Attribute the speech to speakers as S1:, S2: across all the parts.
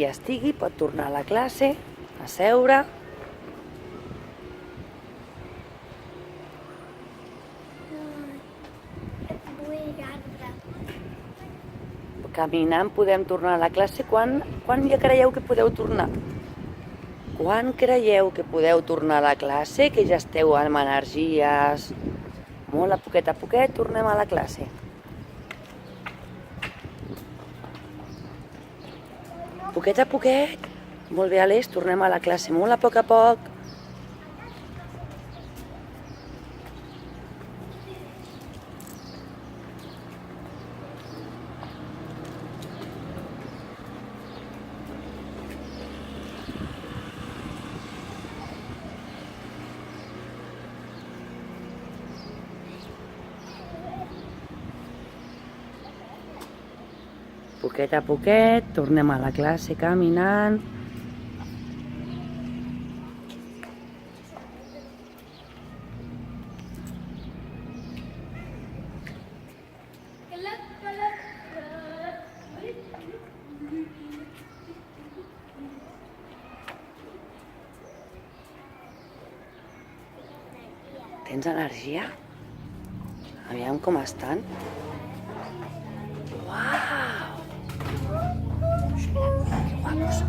S1: ja estigui, pot tornar a la classe, a seure. Caminant podem tornar a la classe. Quan ja creieu que podeu tornar? Quan creieu que podeu tornar a la classe? Que ja esteu amb energies? Molt a poquet tornem a la classe. Poquet a poquet. Molt bé, Aleix, tornem a la classe molt a poc. Poquet a poquet, tornem a la classe caminant. Tens energia? Aviam com estan. Uau! Que guapos.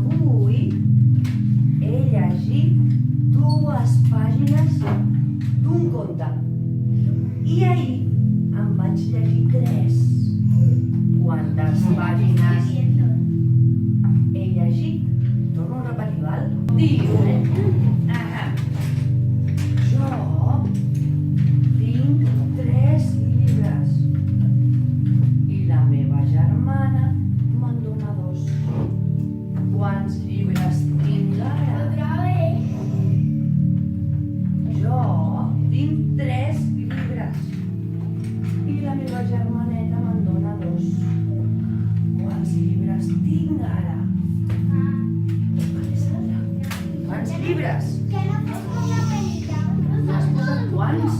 S1: Avui he llegit 2 pàgines d'un conte. I ahir en vaig llegir 3. Quantes pàgines he llegit? Torno a repetir, val? Diu, jo tinc 3 llibres i la meva germana me'n dona 2. Quants llibres tinc ara? Jo tinc 3 llibres i la meva germaneta me'n dona 2. Quants llibres tinc ara? Quants llibres? Has posat quants?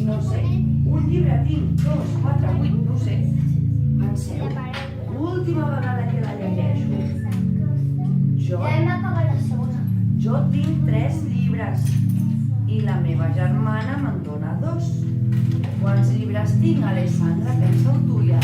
S1: No sé. Un llibre tinc, 2, 4, 8, no ho sé. Penseu, l'última vegada que la llegeixo. Jo tinc 3 llibres i la meva germana me'n dona 2. Quants llibres tinc, Alessandra? Pensa-ho tu ja.